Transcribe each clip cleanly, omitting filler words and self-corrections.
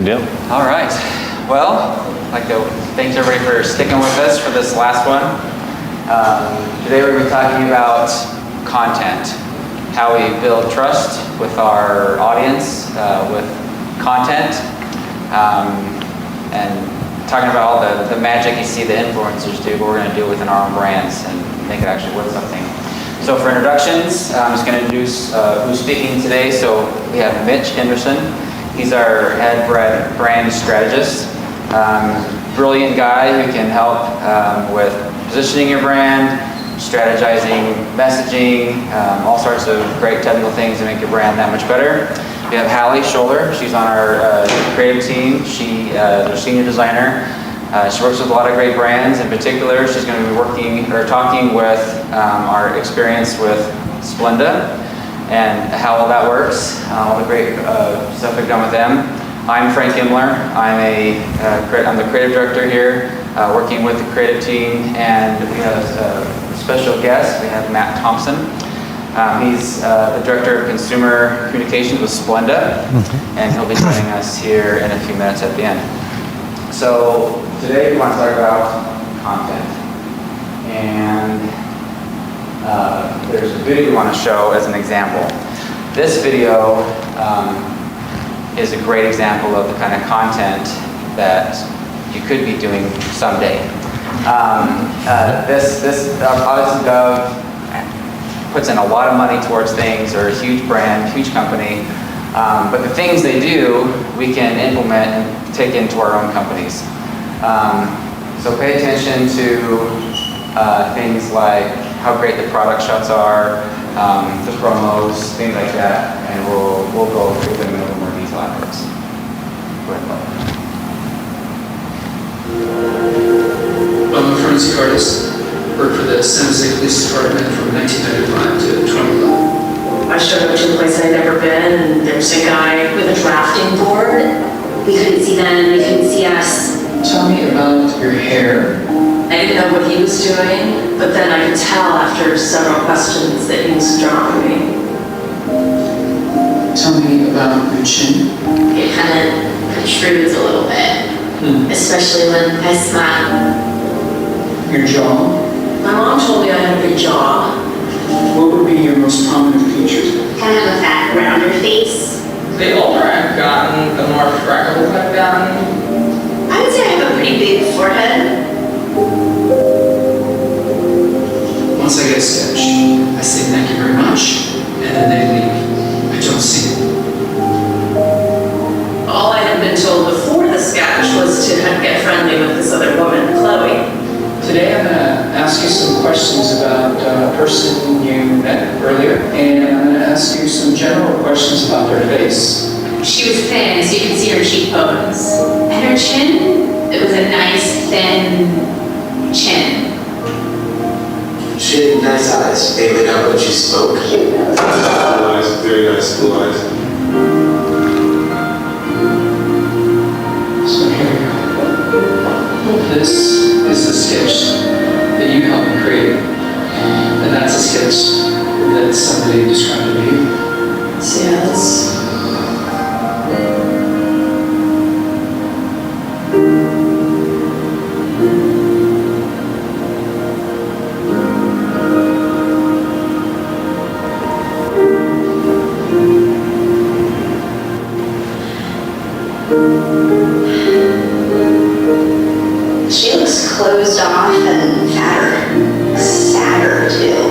Good deal. All right. Well, I'd like to thank everybody for sticking with us for this last one. Today we're going to be talking about content, how we build trust with our audience with content, and talking about all the magic you see the influencers do, what we're going to do within our own brands and make it actually worth something. So for introductions, I'm just going to introduce who's speaking today. So we have Mitch Henderson. He's our head brand strategist. Brilliant guy who can help with positioning your brand, strategizing, messaging, all sorts of great technical things to make your brand that much better. We have Hallie Scholler. She's on our creative team. She's a senior designer. She works with a lot of great brands. In particular, she's going to be talking with our experience with Splenda and how all that works, all the great stuff we've done with them. I'm Frank Imler. I'm the creative director here, working with the creative team, and we have a special guest. We have Matt Thompson. He's the director of consumer communications with Splenda, and he'll be joining us here in a few minutes at the end. So today we want to talk about content, and there's a video we want to show as an example. This video is a great example of the kind of content that you could be doing someday. This obviously Dove puts in a lot of money towards things. They're a huge brand, huge company, but the things they do, we can implement and take into our own companies. So pay attention to things like how great the product shots are, the promos, things like that, and we'll go through them in a little more detail afterwards. Go ahead, Bob. I'm a forensic artist. Worked for the San Jose Police Department from 1995 to 2011. I showed up to a place I'd never been, and there was a guy with a drafting board. We couldn't see them, they couldn't see us. Tell me about your hair. I didn't know what he was doing, but then I could tell after several questions that he was drawing me. Tell me about your chin. It kind of protrudes a little bit, especially when I smile. Your jaw. My mom told me I had a big jaw. What would be your most prominent features? Kind of a fat, rounder face. The older I've gotten, the more freckles I've gotten. I would say I have a pretty big forehead. Once I get a sketch, I say thank you very much, and then they leave. I don't see it. All I had been told before the sketch was to get friendly with this other woman, Chloe. Today I'm going to ask you some questions about a person you met earlier, and I'm going to ask you some general questions about their face. She was thin, so you could see her cheekbones. And her chin, it was a nice, thin chin. She had nice eyes. They lit up when she spoke. Eyes, very nice blue eyes. So here we go. This is a sketch that you helped me create. And that's a sketch that somebody described to me. So yeah, that's... She looks closed off and fatter. Sadder, too.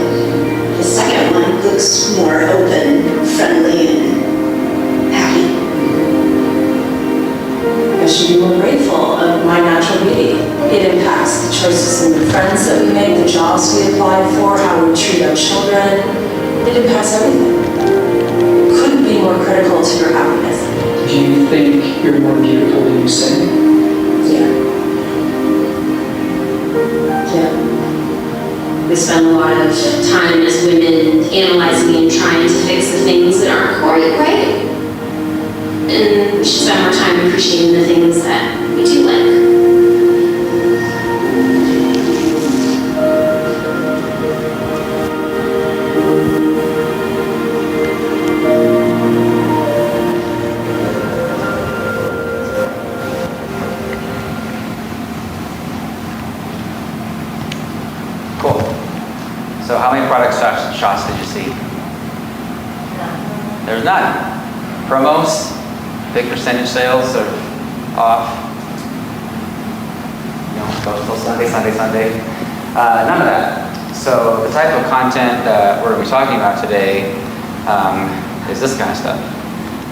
The second one looks more open, friendly, and happy. I should be more grateful of my natural beauty. It impacts the choices and the friends that we make, the jobs we apply for, how we treat our children. It impacts everything. Couldn't be more critical to your happiness. Do you think you're more beautiful than you say? Yeah. We spend a lot of time as women analyzing and trying to fix the things that aren't quite right. And we should spend more time appreciating the things that we do like. else did you see? There's none. Promos, big percentage sales are off. Go till Sunday. None of that. So the type of content that we're going to be talking about today is this kind of stuff,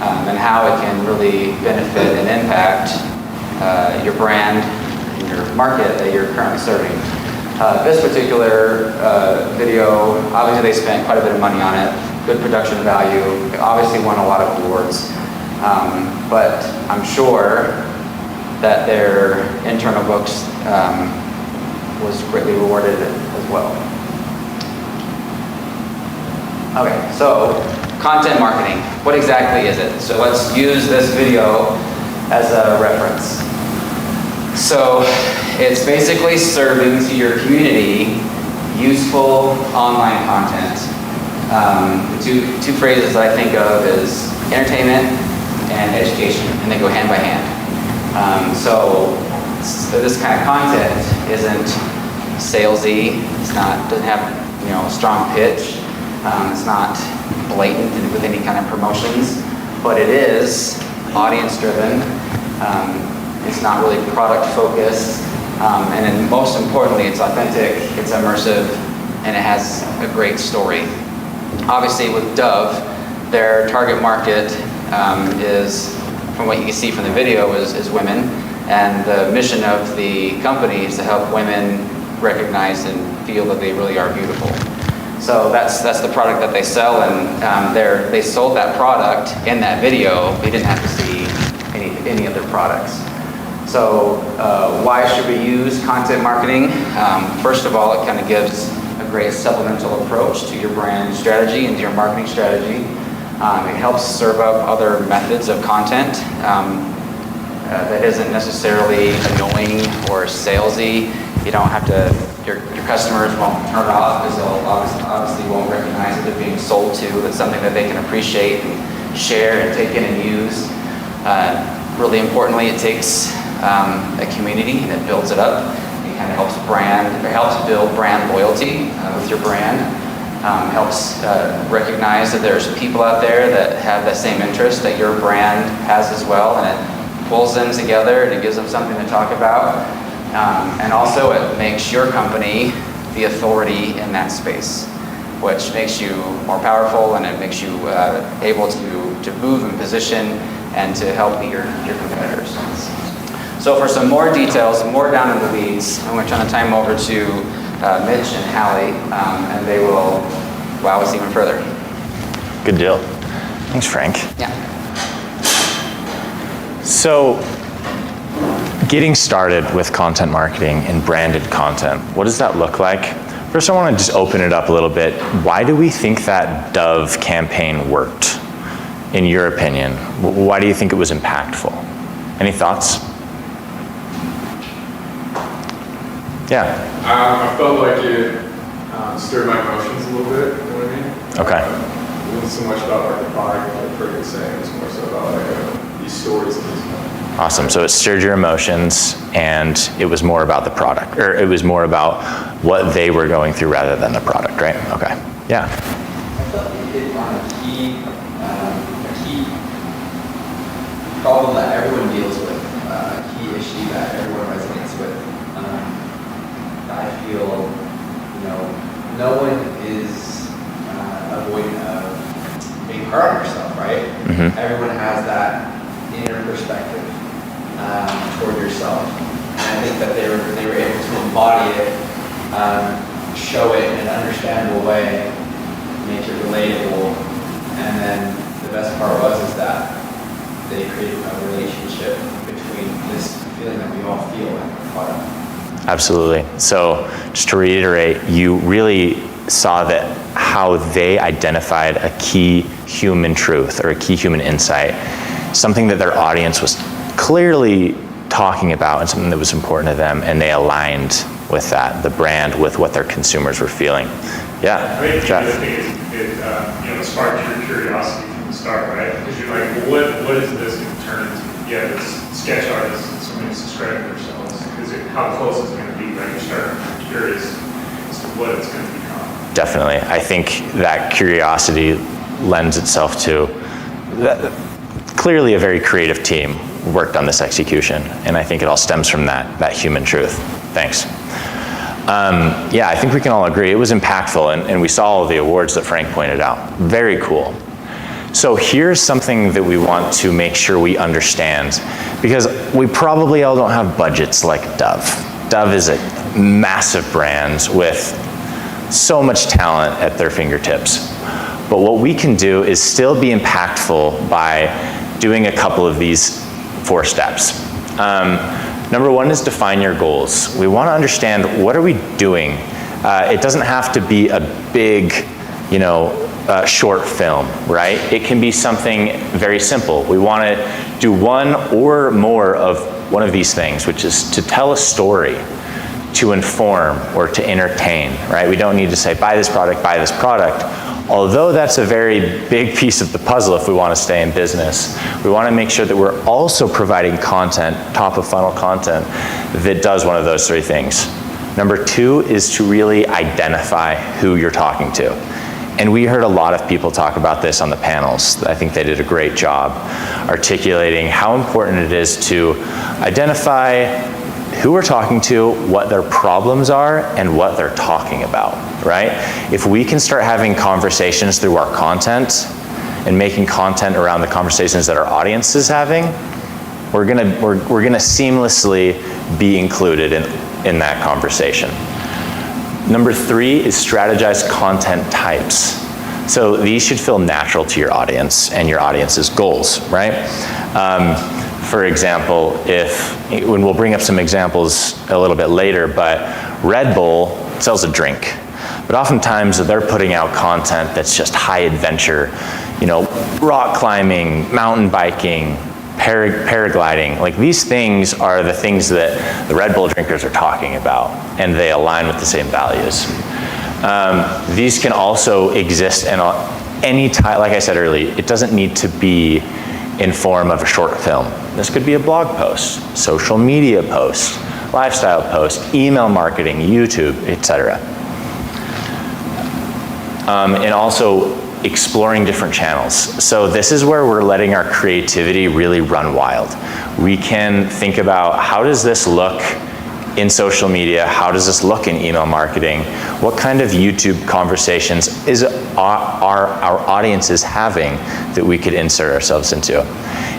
and how it can really benefit and impact your brand and your market that you're currently serving. This particular video, obviously they spent quite a bit of money on it, good production value, it obviously won a lot of awards, but I'm sure that their internal books was greatly rewarded as well. Okay, so content marketing, what exactly is it? So let's use this video as a reference. So it's basically serving to your community useful online content. The two phrases that I think of is entertainment and education, and they go hand by hand. So this kind of content isn't salesy. Doesn't have a strong pitch. It's not blatant with any kind of promotions, but it is audience driven. It's not really product focused, and then most importantly, it's authentic, it's immersive, and it has a great story. Obviously with Dove, their target market is, from what you can see from the video, is women, and the mission of the company is to help women recognize and feel that they really are beautiful. So that's the product that they sell, and they sold that product in that video. We didn't have to see any other products. So why should we use content marketing? First of all, it kind of gives a great supplemental approach to your brand strategy and to your marketing strategy. It helps serve up other methods of content that isn't necessarily annoying or salesy. You don't have to, your customers won't turn it off because they'll obviously won't recognize that they're being sold to. It's something that they can appreciate and share and take in and use. Really importantly, it takes a community and it builds it up. It kind of helps build brand loyalty with your brand. Helps recognize that there's people out there that have the same interest that your brand has as well, and it pulls them together and it gives them something to talk about. And also it makes your company the authority in that space, which makes you more powerful, and it makes you able to move and position and to help your competitors. So for some more details, more down in the weeds, I'm going to turn the time over to Mitch and Hallie, and they will wow us even further. Good deal. Thanks, Frank. Yeah. So, getting started with content marketing and branded content, what does that look like? First, I want to just open it up a little bit. Why do we think that Dove campaign worked, in your opinion? Why do you think it was impactful? Any thoughts? Yeah. I felt like it stirred my emotions a little bit, you know what I mean? Okay. It wasn't so much about like the product, like Frank was saying, it was more so about like these stories and these. Awesome. So it stirred your emotions, and it was more about the product, or it was more about what they were going through rather than the product, right? Okay. Yeah. I felt it hit on a key problem that everyone deals with, a key issue that everyone resonates with. I feel, no one is avoiding of being hard on yourself, right? Mm-hmm. Everyone has that inner perspective toward yourself. And I think that they were able to embody it, show it in an understandable way, make it relatable, and then the best part is that they created a relationship between this feeling that we all feel and the product. Absolutely. So just to reiterate, you really saw that how they identified a key human truth or a key human insight, something that their audience was clearly talking about and something that was important to them, and they aligned with that, the brand, with what their consumers were feeling. Yeah. I think Jeff. the thing is, it sparked your curiosity from the start, right? Because you're like, well, what is this going to turn into? Yeah, this sketch artist and somebody subscribing to themselves. Because how close it's going to be, right? You start curious as to what it's going to become. definitely. I think that curiosity lends itself to clearly a very creative team worked on this execution, and I think it all stems from that human truth. Thanks. Yeah, I think we can all agree it was impactful, and we saw all of the awards that Frank pointed out. Very cool. So here's something that we want to make sure we understand, because we probably all don't have budgets like Dove. Dove is a massive brand with so much talent at their fingertips. But what we can do is still be impactful by doing a couple of these 4 steps. Number 1 is define your goals. We want to understand, what are we doing? It doesn't have to be a big, short film, right? It can be something very simple. We want to do one or more of one of these things, which is to tell a story, to inform, or to entertain, right? We don't need to say, buy this product, although that's a very big piece of the puzzle if we want to stay in business. We want to make sure that we're also providing content, top of funnel content, that does one of those 3 things. Number 2 is to really identify who you're talking to. And we heard a lot of people talk about this on the panels. I think they did a great job articulating how important it is to identify who we're talking to, what their problems are, and what they're talking about, right? If we can start having conversations through our content and making content around the conversations that our audience is having, we're gonna seamlessly be included in that conversation. Number 3 is strategize content types. So these should feel natural to your audience and your audience's goals, right? For example, when we'll bring up some examples a little bit later, but Red Bull sells a drink. But oftentimes they're putting out content that's just high adventure, rock climbing, mountain biking, paragliding. Like, these things are the things that the Red Bull drinkers are talking about, and they align with the same values. These can also exist in any type, like I said earlier, it doesn't need to be in form of a short film. This could be a blog post, social media post, lifestyle post, email marketing, YouTube, etc. And also exploring different channels. So this is where we're letting our creativity really run wild. We can think about, how does this look in social media? How does this look in email marketing? What kind of YouTube conversations is our audiences having that we could insert ourselves into?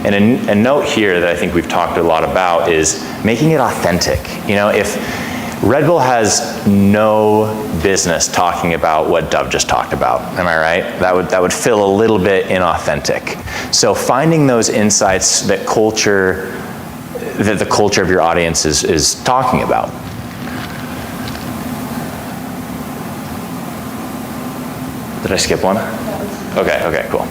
And a note here that I think we've talked a lot about is making it authentic. If Red Bull has no business talking about what Dove just talked about, am I right? That would feel a little bit inauthentic. So finding those insights that the culture of your audience is talking about. Did I skip one? Okay, cool.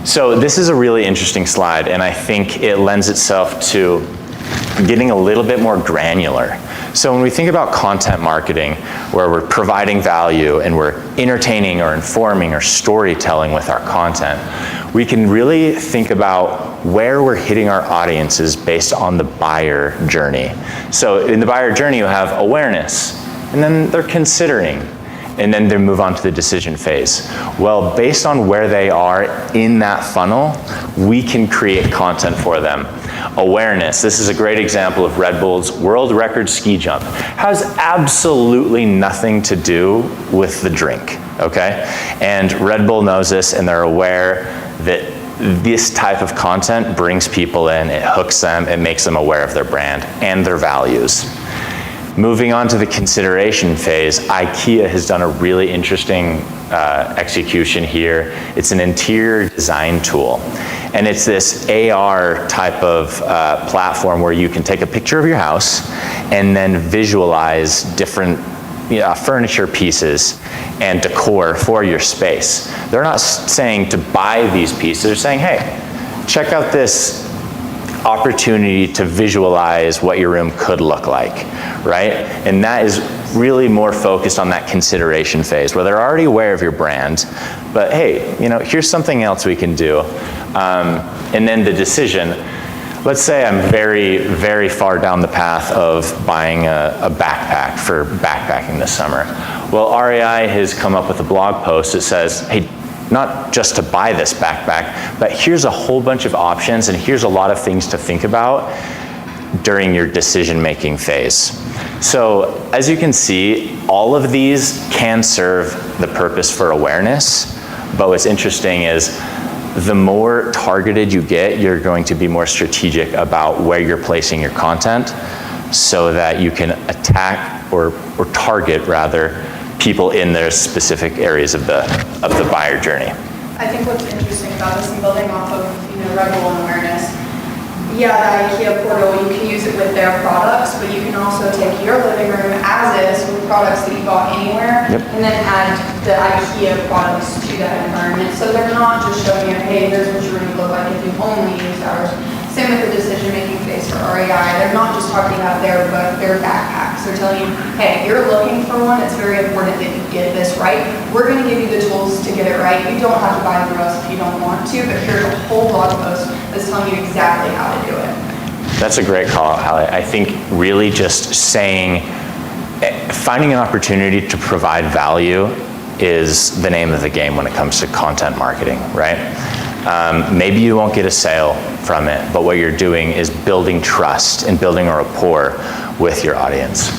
So this is a really interesting slide, and I think it lends itself to getting a little bit more granular. So when we think about content marketing, where we're providing value and we're entertaining or informing or storytelling with our content, we can really think about where we're hitting our audiences based on the buyer journey. So in the buyer journey, you have awareness, and then they're considering, and then they move on to the decision phase. Well, based on where they are in that funnel, we can create content for them. Awareness, this is a great example of Red Bull's world record ski jump. Has absolutely nothing to do with the drink, okay? And Red Bull knows this, and they're aware that this type of content brings people in, it hooks them, it makes them aware of their brand and their values. Moving on to the consideration phase, IKEA has done a really interesting execution here. It's an interior design tool. And it's this AR type of platform where you can take a picture of your house and then visualize different furniture pieces and decor for your space. They're not saying to buy these pieces, they're saying, hey, check out this opportunity to visualize what your room could look like, right? And that is really more focused on that consideration phase where they're already aware of your brand, but hey, here's something else we can do. And then the decision, let's say I'm very, very far down the path of buying a backpack for backpacking this summer. Well, REI has come up with a blog post that says, hey, not just to buy this backpack, but here's a whole bunch of options and here's a lot of things to think about during your decision-making phase. So as you can see, all of these can serve the purpose for awareness, but what's interesting is the more targeted you get, you're going to be more strategic about where you're placing your content so that you can attack or target rather people in their specific areas of the buyer journey. I think what's interesting about this and building off of, Red Bull and awareness, yeah, the IKEA portal, you can use it with their products, but you can also take your living room as is with products that you bought anywhere, and then add the IKEA products to that environment. So they're not just showing you, hey, here's what your room would look like if you only use ours. Same with the decision-making phase for REI. They're not just talking about their backpacks. They're telling you, hey, you're looking for one, it's very important that you get this right. We're going to give you the tools to get it right. You don't have to buy through us if you don't want to, but here's a whole blog post that's telling you exactly how to do it. That's a great call, Hallie. I think really just saying, finding an opportunity to provide value is the name of the game when it comes to content marketing, right? Maybe you won't get a sale from it, but what you're doing is building trust and building a rapport with your audience.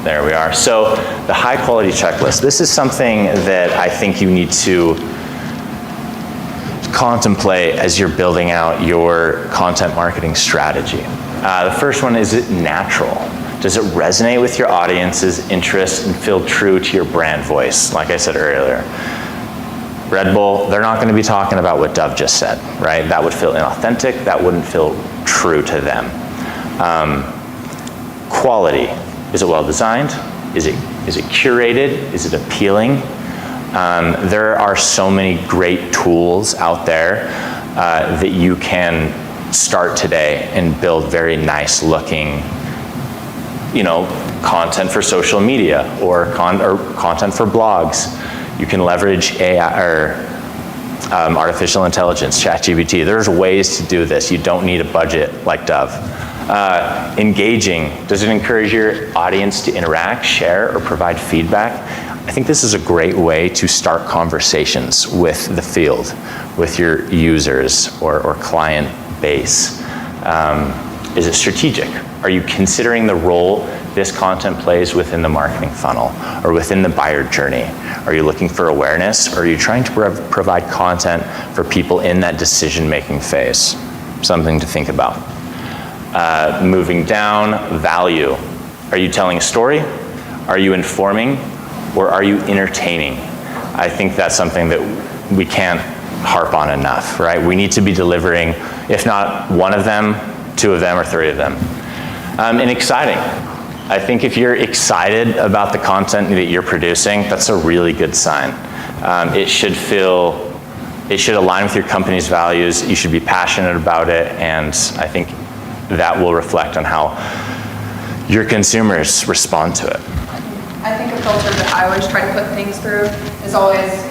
There we are. So the high quality checklist. This is something that I think you need to contemplate as you're building out your content marketing strategy. The first one, is it natural? Does it resonate with your audience's interests and feel true to your brand voice? Like I said earlier, Red Bull, they're not going to be talking about what Dove just said, right? That would feel inauthentic. That wouldn't feel true to them. Quality, is it well designed? Is it curated? Is it appealing? There are so many great tools out there that you can start today and build very nice looking content for social media or content for blogs. You can leverage AI or artificial intelligence, ChatGPT. There's ways to do this. You don't need a budget like Dove. Engaging, does it encourage your audience to interact, share, or provide feedback? I think this is a great way to start conversations with the field, with your users or client base. Is it strategic? Are you considering the role this content plays within the marketing funnel or within the buyer journey? Are you looking for awareness, or are you trying to provide content for people in that decision-making phase? Something to think about. Moving down, value. Are you telling a story? Are you informing? Or are you entertaining? I think that's something that we can't harp on enough, right? We need to be delivering, if not one of them, two of them, or three of them. And exciting. I think if you're excited about the content that you're producing, that's a really good sign. It should align with your company's values. You should be passionate about it, and I think that will reflect on how your consumers respond to it. I think a filter that I always try to put things through is always,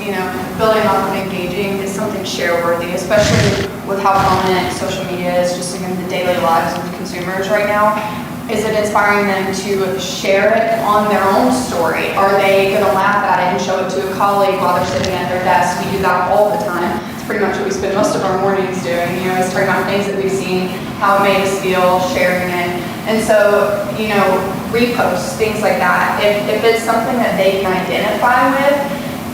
building off of engaging is something share-worthy, especially with how prominent social media is just in the daily lives of consumers right now. Is it inspiring them to share it on their own story? Are they going to laugh at it and show it to a colleague while they're sitting at their desk? We do that all the time. It's pretty much what we spend most of our mornings doing, is talking about things that we've seen, how it made us feel, sharing it. And so, reposts, things like that. If it's something that they can identify with,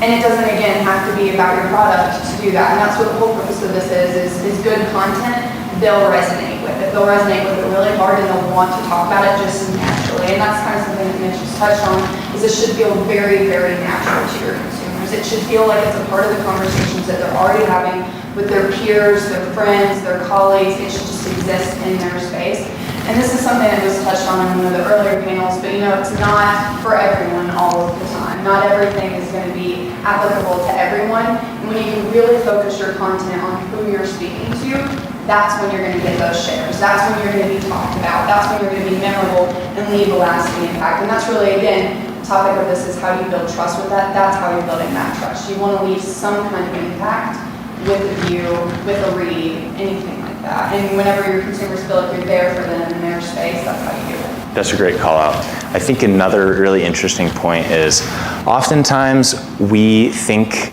and it doesn't, again, have to be about your product to do that. And that's what the whole purpose of this is good content they'll resonate with it. They'll resonate with it really hard, and they'll want to talk about it just naturally. And that's kind of something that Mitch just touched on, is it should feel very, very natural to your consumers. It should feel like it's a part of the conversations that they're already having with their peers, their friends, their colleagues. It should just exist in their space. And this is something that was touched on in one of the earlier panels, but it's not for everyone all of the time. Not everything is going to be applicable to everyone. And when you can really focus your content on who you're speaking to, that's when you're going to get those shares. That's when you're going to be talked about. That's when you're going to be memorable and leave a lasting impact. And that's really, again, the topic of this is how do you build trust with that? That's how you're building that trust. You want to leave some kind of impact with a view, with a read, anything like that. And whenever your consumers feel like you're there for them in their space, that's how you do it. That's a great call out. I think another really interesting point is oftentimes we think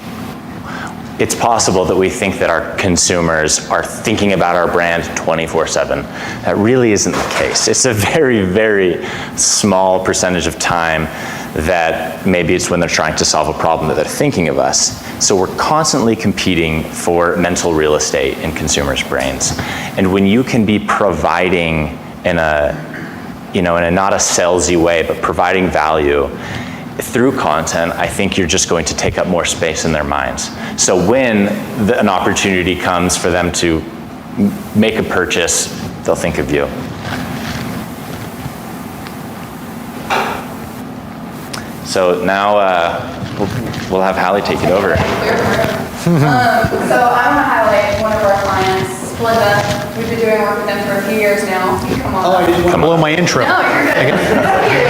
it's possible that we think that our consumers are thinking about our brand 24/7. That really isn't the case. It's a very, very small percentage of time that maybe it's when they're trying to solve a problem that they're thinking of us. So we're constantly competing for mental real estate in consumers' brains. And when you can be providing in a not a salesy way, but providing value through content, I think you're just going to take up more space in their minds. So when an opportunity comes for them to make a purchase, they'll think of you. So now we'll have Hallie take it over. So I want to highlight one of our clients, Splenda. We've been doing work with them for a few years now. Come on. Oh, I didn't want to blow my intro. No, you're good.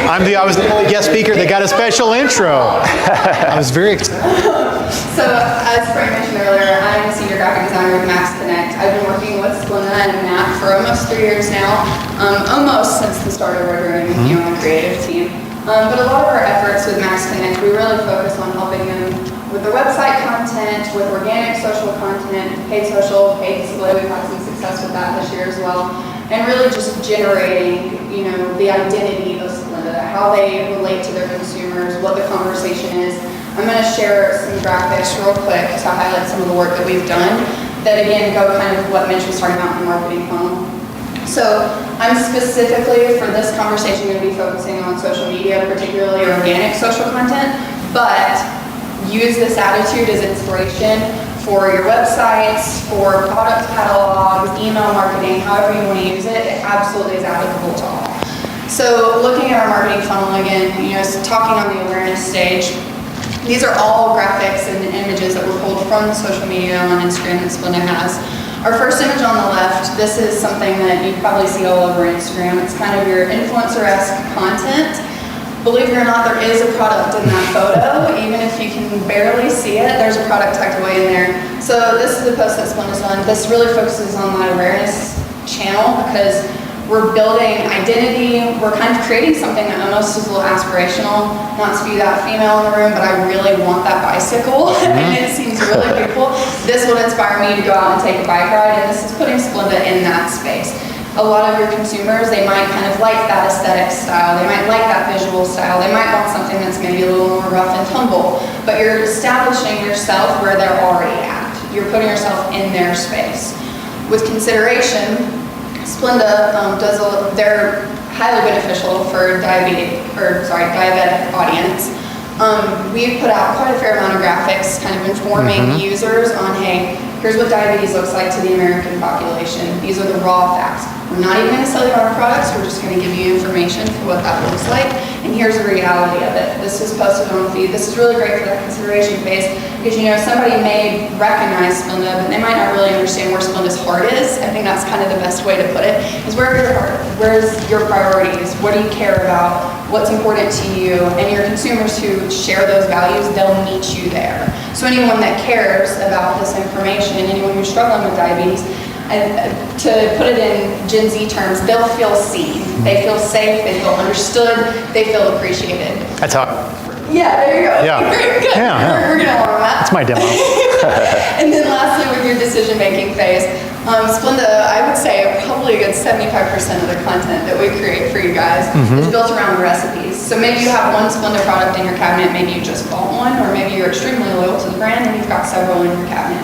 I was the only guest speaker that got a special intro. I was very excited. So as Frank mentioned earlier, I'm a senior graphic designer with Max Connect. I've been working with Splenda and Matt for almost 3 years now, almost since the start of our journey with you on the creative team. But a lot of our efforts with Max Connect, we really focus on helping them with their website content, with organic social content, paid social, paid display. We've had some success with that this year as well. And really just generating, the identity of Splenda, how they relate to their consumers, what the conversation is. I'm going to share some graphics real quick to highlight some of the work that we've done that, again, go kind of what Mitch was talking about in the marketing funnel. So I'm specifically, for this conversation, going to be focusing on social media, particularly organic social content, but use this attitude as inspiration for your websites, for product catalogs, email marketing, however you want to use it. It absolutely is applicable to all. So looking at our marketing funnel again, talking on the awareness stage, these are all graphics and images that were pulled from the social media on Instagram that Splenda has. Our first image on the left, this is something that you probably see all over Instagram. It's kind of your influencer-esque content. Believe it or not, there is a product in that photo. Even if you can barely see it, there's a product tucked away in there. So this is the post that Splenda's on. This really focuses on that awareness channel because we're building identity. We're kind of creating something that almost is a little aspirational. Not to be that female in the room, but I really want that bicycle, and it seems really beautiful. This would inspire me to go out and take a bike ride, and this is putting Splenda in that space. A lot of your consumers, they might kind of like that aesthetic style. They might like that visual style. They might want something that's maybe a little more rough and tumble, but you're establishing yourself where they're already at. You're putting yourself in their space. With consideration, Splenda they're highly beneficial for diabetic audience. We've put out quite a fair amount of graphics kind of informing users on, hey, here's what diabetes looks like to the American population. These are the raw facts. We're not even going to sell you our products. We're just going to give you information for what that looks like. And here's the reality of it. This is posted on the feed. This is really great for that consideration phase because, somebody may recognize Splenda, but they might not really understand where Splenda's heart is. I think that's kind of the best way to put it, is where your heart, where's your priorities? What do you care about? What's important to you? And your consumers who share those values, they'll meet you there. So anyone that cares about this information, anyone who's struggling with diabetes, to put it in Gen Z terms, they'll feel seen. They feel safe, they feel understood, they feel appreciated. That's how. Yeah, there you go. Yeah. Great, good. Yeah. We're gonna learn that. That's my demo. And then lastly, with your decision-making phase, Splenda, I would say probably a good 75% of the content that we create for you guys is built around recipes. So maybe you have one Splenda product in your cabinet, maybe you just bought one, or maybe you're extremely loyal to the brand and you've got several in your cabinet.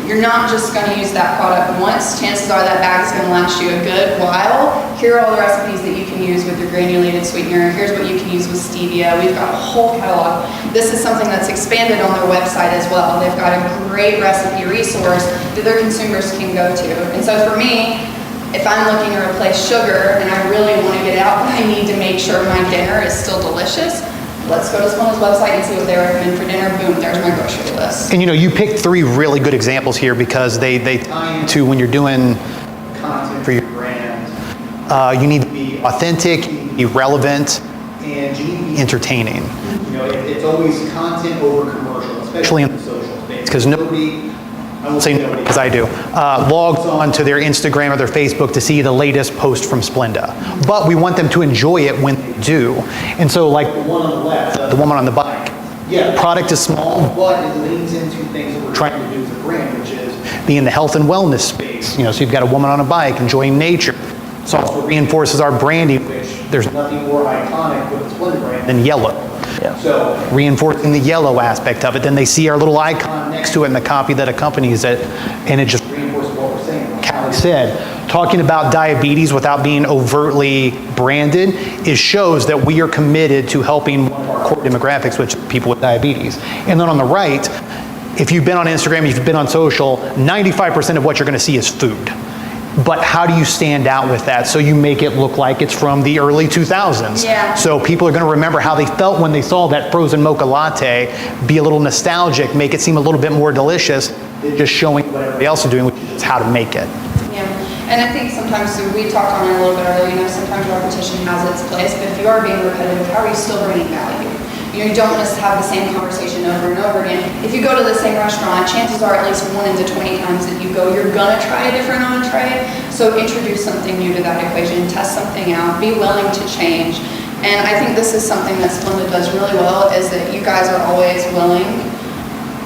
You're not just going to use that product once. Chances are that bag is going to last you a good while. Here are all the recipes that you can use with your granulated sweetener. Here's what you can use with stevia. We've got a whole catalog. This is something that's expanded on their website as well. They've got a great recipe resource that their consumers can go to. And so for me, if I'm looking to replace sugar and I really want to get out, but I need to make sure my dinner is still delicious, let's go to Splenda's website and see what they recommend for dinner. Boom, there's my grocery list. And you picked 3 really good examples here because they tie into when you're doing content for your brand. You need to be authentic, you need to be relevant, and you need to be entertaining. It's always content over commercial, especially in the social space, because nobody I will say nobody, because I do, logs on to their Instagram or their Facebook to see the latest post from Splenda. But we want them to enjoy it when they do. And so like the one on the left, the woman on the bike, yeah, the product is small, but it leans into things that we're trying to do as a brand, which is be in the health and wellness space. You know, so you've got a woman on a bike enjoying nature. It also reinforces our branding, which there's nothing more iconic with the Splenda brand than yellow. Yeah. So reinforcing the yellow aspect of it, then they see our little icon next to it in the copy that accompanies it, and it just reinforces what we're saying. Like Callie said, talking about diabetes without being overtly branded, it shows that we are committed to helping one of our core demographics, which is people with diabetes. And then on the right, if you've been on Instagram, if you've been on social, 95% of what you're going to see is food. But how do you stand out with that so you make it look like it's from the early 2000s? Yeah. So people are going to remember how they felt when they saw that frozen mocha latte, be a little nostalgic, make it seem a little bit more delicious, just showing what everybody else is doing, which is how to make it. Yeah, and I think sometimes, so we talked on it a little bit earlier, you know, sometimes repetition has its place, but if you are being repetitive, how are you still bringing value? You know, you don't just have the same conversation over and over again. If you go to the same restaurant, chances are at least 1 in 20 times that you go, you're gonna try a different entree. So introduce something new to that equation, test something out, be willing to change. And I think this is something that Splenda does really well, is that you guys are always willing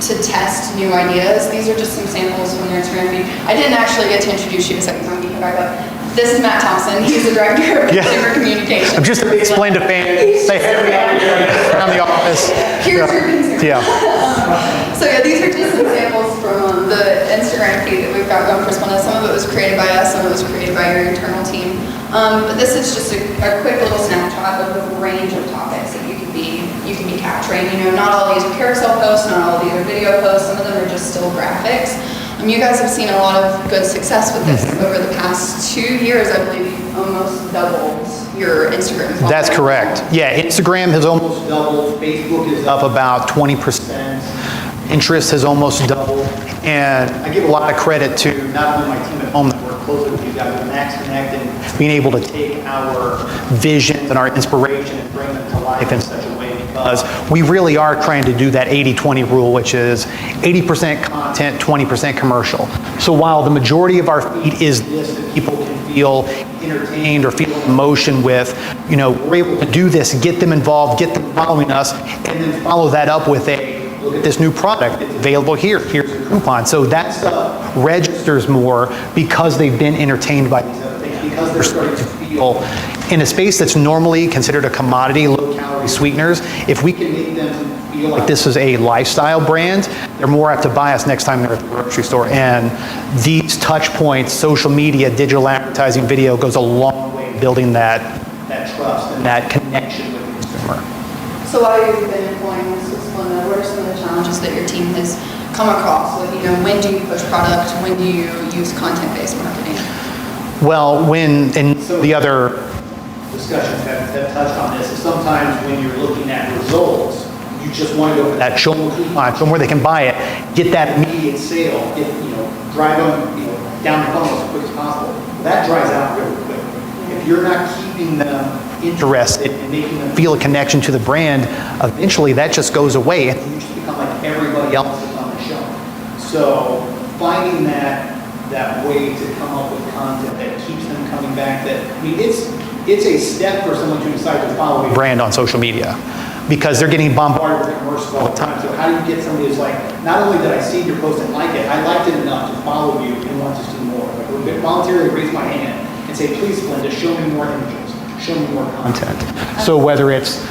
to test new ideas. These are just some samples from your Instagram feed. I didn't actually get to introduce you a second time, you can back up. This is Matt Thompson. He's the director of consumer communications. I'm just a big Splenda fan. Say hey around the office. Here's your consumer. Yeah. So yeah, these are just some samples from the Instagram feed that we've got going for Splenda. Some of it was created by us, some of it was created by your internal team. But this is just a quick little snapshot of the range of topics that you can be capturing. You know, not all of these are carousel posts, not all of these are video posts. Some of them are just still graphics. You guys have seen a lot of good success with this over the past 2 years. I believe you've almost doubled your Instagram followers. That's correct. Yeah, Instagram has almost doubled. Facebook is up about 20%. Pinterest has almost doubled. And I give a lot of credit to not only my team at home that work closely with you guys, but Max Connect, and being able to take our visions and our inspiration and bring them to life in such a way, because we really are trying to do that 80-20 rule, which is 80% content, 20% commercial. So while the majority of our feed is this that people can feel entertained or feel emotion with, you know, we're able to do this, get them involved, get them following us, and then follow that up with a look at this new product, it's available here, here's a coupon. So that stuff registers more because they've been entertained by these other things, because they're starting to feel in a space that's normally considered a commodity, low-calorie sweeteners. If we can make them feel like this is a lifestyle brand, they're more apt to buy us next time they're at the grocery store. And these touch points, social media, digital advertising, video goes a long way in building that trust and that connection with the consumer. So while you've been employing this with Splenda, what are some of the challenges that your team has come across with, you know, when do you push product, when do you use content-based marketing? Well, and the other discussions that touched on this is sometimes when you're looking at results, you just want to go for that, show them a coupon, show them where they can buy it, get that immediate sale, drive them, down the funnel as quick as possible. That dries out really quick. If you're not keeping them interested and making them feel a connection to the brand, eventually that just goes away and you just become like everybody else that's on the show. So finding that way to come up with content that keeps them coming back, it's a step for someone to decide to follow a brand on social media, because they're getting bombarded with commercials all the time. So how do you get somebody who's like, not only did I see your post and like it, I liked it enough to follow you and want to see more. Like, I voluntarily raise my hand and say, please, Splenda, show me more images, show me more content. So whether it's,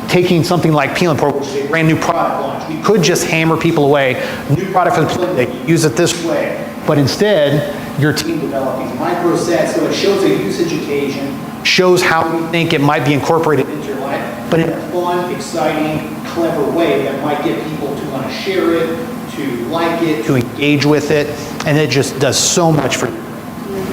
taking something like Peel and Pour, which is a brand new product launch, we could just hammer people away, new product from Splenda, use it this way. But instead, your team developed these micro sets, so it shows a usage occasion, shows how we think it might be incorporated into your life, but in a fun, exciting, clever way that might get people to want to share it, to like it, to engage with it, and it just does so much for you.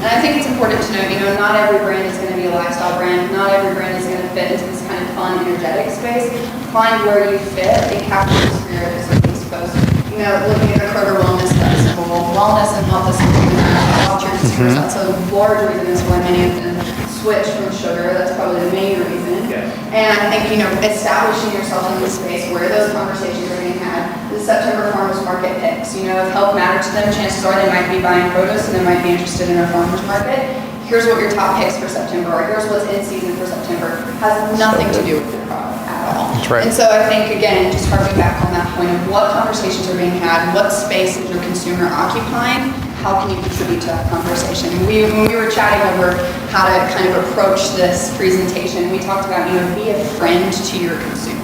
And I think it's important to know, not every brand is going to be a lifestyle brand. Not every brand is going to fit into this kind of fun, energetic space. Find where you fit and capture the spirit of something supposed. Looking at the Kroger Wellness Festival, wellness and health is something that watch your consumers. That's a large reason as why many of them switch from sugar. That's probably the main reason. Yes. And I think, establishing yourself in the space where those conversations are being had. The September Farmers Market picks, if health matter to them, chances are they might be buying produce and they might be interested in a farmer's market. Here's what your top picks for September are. Here's what's in season for September. Has nothing to do with your product at all. That's right. And so I think, again, just harping back on that point of what conversations are being had, what space is your consumer occupying, how can you contribute to that conversation? When we were chatting over how to kind of approach this presentation, we talked about, be a friend to your consumer.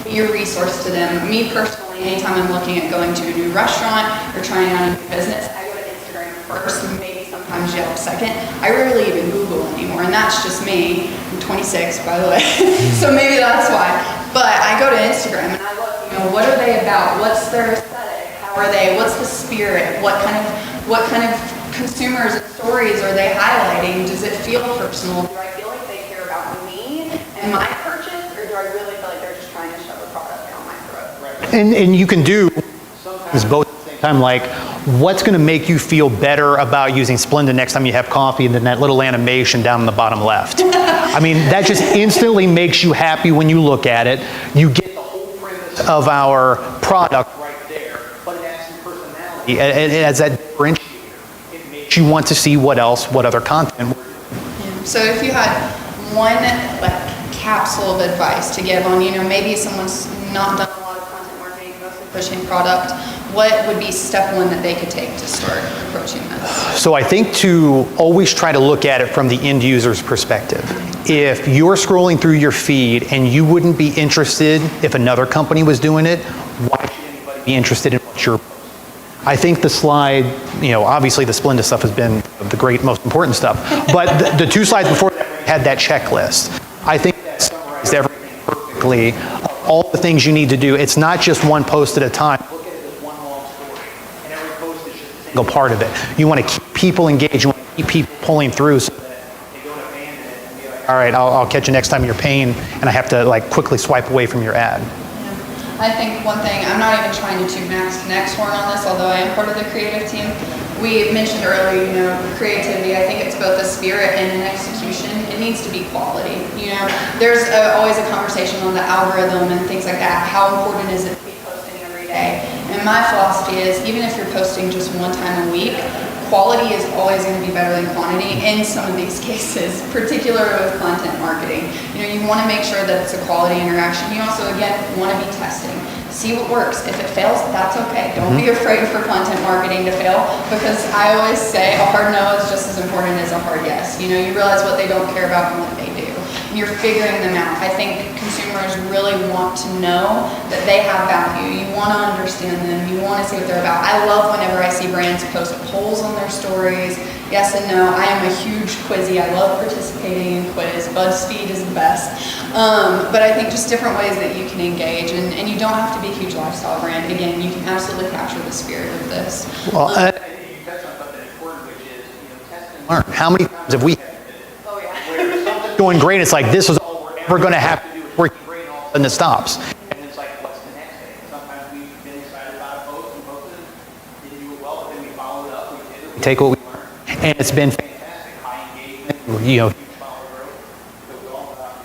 Be a resource to them. Me personally, anytime I'm looking at going to a new restaurant or trying out a new business, I go to Instagram first, and maybe sometimes Yelp second. I rarely even Google anymore, and that's just me. I'm 26, by the way, so maybe that's why. But I go to Instagram and I look, what are they about? What's their aesthetic? How are they? What's the spirit? What kind of consumers and stories are they highlighting? Does it feel personal? Do I feel like they care about me and my purchase, or do I really feel like they're just trying to shove a product down my throat? And you can do sometimes both at the same time, like what's going to make you feel better about using Splenda next time you have coffee, and then that little animation down in the bottom left. I mean, that just instantly makes you happy when you look at it. You get the whole premise of our product right there, but it adds some personality. It adds that differentiator. It makes you want to see what other content. So if you had one capsule of advice to give on, maybe someone's not done a lot of content marketing, mostly pushing product, what would be step one that they could take to start approaching this? So I think to always try to look at it from the end user's perspective. If you're scrolling through your feed and you wouldn't be interested if another company was doing it, why should anybody be interested in what you're? I think the slide, obviously the Splenda stuff has been the most important stuff, but the two slides before that had that checklist. I think that summarized everything perfectly. All the things you need to do. It's not just one post at a time. Look at it as one long story, and every post is just a single part of it. You want to keep people engaged. You want to keep people pulling through so that they don't abandon it and be like, all right, I'll catch you next time you're paying, and I have to quickly swipe away from your ad. I think one thing, I'm not even trying to toot Max Connect's horn on this, although I am part of the creative team. We mentioned earlier, creativity. I think it's both a spirit and an execution. It needs to be quality. There's always a conversation on the algorithm and things like that. How important is it to be posting every day? And my philosophy is, even if you're posting just one time a week, quality is always going to be better than quantity in some of these cases, particularly with content marketing. You want to make sure that it's a quality interaction. You also, again, want to be testing. See what works. If it fails, that's okay. Don't be afraid for content marketing to fail, because I always say a hard no is just as important as a hard yes. You realize what they don't care about and what they do. And you're figuring them out. I think consumers really want to know that they have value. You want to understand them. You want to see what they're about. I love whenever I see brands post polls on their stories. Yes and no. I am a huge quizzy. I love participating in quiz. BuzzFeed is the best. But I think just different ways that you can engage, and you don't have to be a huge lifestyle brand. Again, you can absolutely capture the spirit of this. Well, you touched on something important, which is test and learn. How many times have we had where something's going great, it's like this is all we're ever going to have to do, it's working great, and all of a sudden it stops. And it's like, what's the next thing? Sometimes we've been excited about a post and posted it, didn't do it well, but then we followed up, we did it, we take what we learned, and it's been fantastic. High engagement, huge follower growth. So it's all about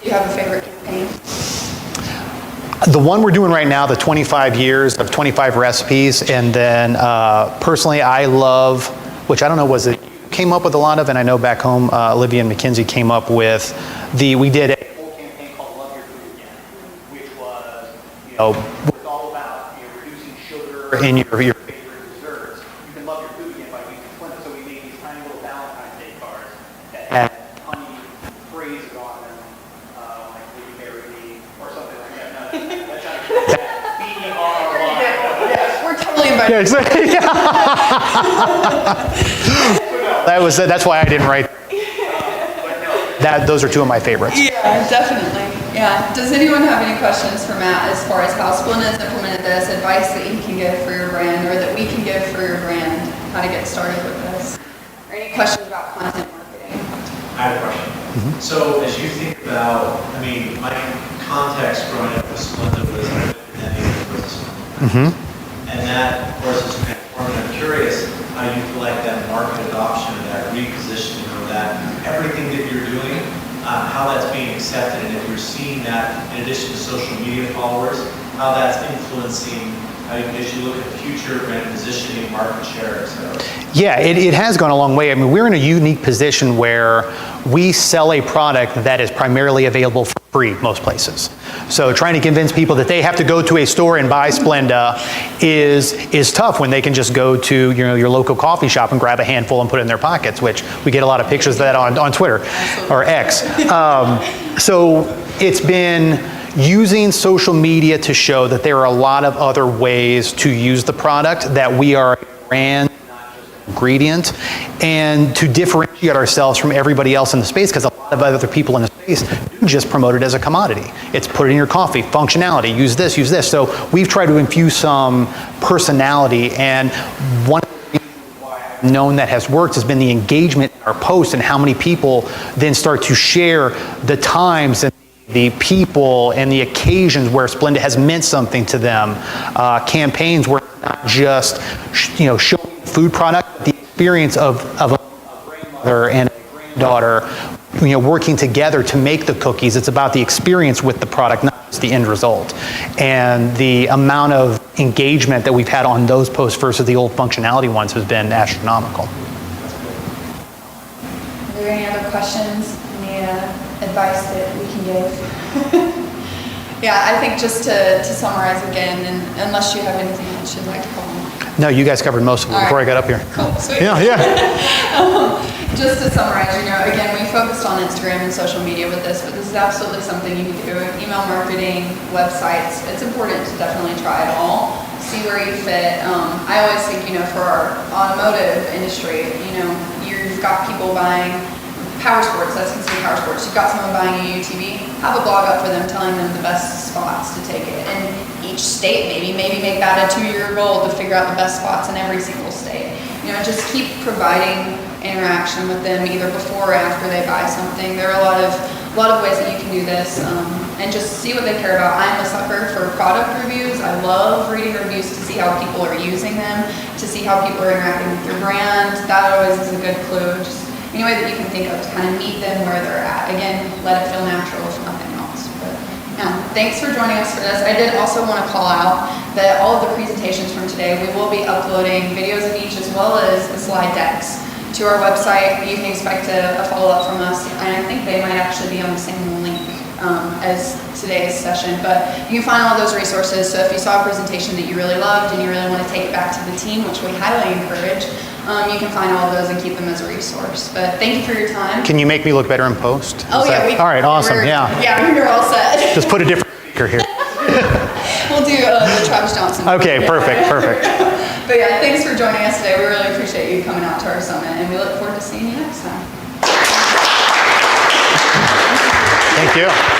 Do you have a favorite campaign? The one we're doing right now, the 25 years of 25 recipes, and then personally I love, which I don't know, was it came up with a lot of, and I know back home Olivia and Mackenzie came up with we did a whole campaign called Love Your Food Again, which was all about reducing sugar in your favorite desserts. You can love your food again by using Splenda. So we made these tiny little Valentine's Day cards that had honey phrases on them, like "Will you marry me?" or something like that. No, that's not B-E-R-Y. We're totally invited. That's why I didn't write that. Those are two of my favorites. Yeah, definitely. Yeah. Does anyone have any questions for Matt as far as how Splenda has implemented this, advice that he can give for your brand, or that we can give for your brand, how to get started with this? Or any questions about content marketing? I have a question. So as you think about, my context growing up with Splenda was and that, of course, is transformative. I'm curious how you feel like that market adoption, that repositioning, or that everything you're doing, how that's being accepted, and if you're seeing that in addition to social media followers, how that's influencing as you look at future brand positioning, market share, et cetera. Yeah, it has gone a long way. I mean, we're in a unique position where we sell a product that is primarily available for free most places. So trying to convince people that they have to go to a store and buy Splenda is tough when they can just go to your local coffee shop and grab a handful and put it in their pockets, which we get a lot of pictures of that on Twitter or X. So it's been using social media to show that there are a lot of other ways to use the product, that we are a brand, not just an ingredient, and to differentiate ourselves from everybody else in the space, because a lot of other people in the space do just promote it as a commodity. It's put it in your coffee, functionality, use this, use this. So we've tried to infuse some personality, and one of the reasons why I've known that has worked has been the engagement in our posts and how many people then start to share the times and the people and the occasions where Splenda has meant something to them, campaigns where it's not just showing food product, but the experience of a grandmother and a granddaughter working together to make the cookies. It's about the experience with the product, not just the end result. And the amount of engagement that we've had on those posts versus the old functionality ones has been astronomical. Are there any other questions? Any advice that we can give? Yeah, I think just to summarize again, and unless you have anything else you'd like to call on. No, you guys covered most of it before I got up here. Cool, sweet. Yeah. Just to summarize, again, we focused on Instagram and social media with this, but this is absolutely something you can do. Email marketing, websites, it's important to definitely try it all. See where you fit. I always think, for our automotive industry, you've got people buying power sports, that's considered power sports. You've got someone buying a UTV, have a blog up for them telling them the best spots to take it. And each state maybe make that a 2-year goal to figure out the best spots in every single state. Just keep providing interaction with them either before or after they buy something. There are a lot of ways that you can do this, and just see what they care about. I'm a sucker for product reviews. I love reading reviews to see how people are using them, to see how people are interacting with your brand. That always is a good clue. Just any way that you can think of to kind of meet them where they're at. Again, let it feel natural if nothing else. But thanks for joining us for this. I did also want to call out that all of the presentations from today, we will be uploading videos of each as well as the slide decks to our website. You can expect a follow-up from us, and I think they might actually be on the same link as today's session, but you can find all those resources. So if you saw a presentation that you really loved and you really want to take it back to the team, which we highly encourage, you can find all of those and keep them as a resource. But thank you for your time. Can you make me look better in post? Oh, yeah. All right, awesome, yeah. Yeah, you're all set. Just put a different speaker here. We'll do the Travis Johnson. Okay, perfect. But yeah, thanks for joining us today. We really appreciate you coming out to our summit, and we look forward to seeing you next time. Thank you.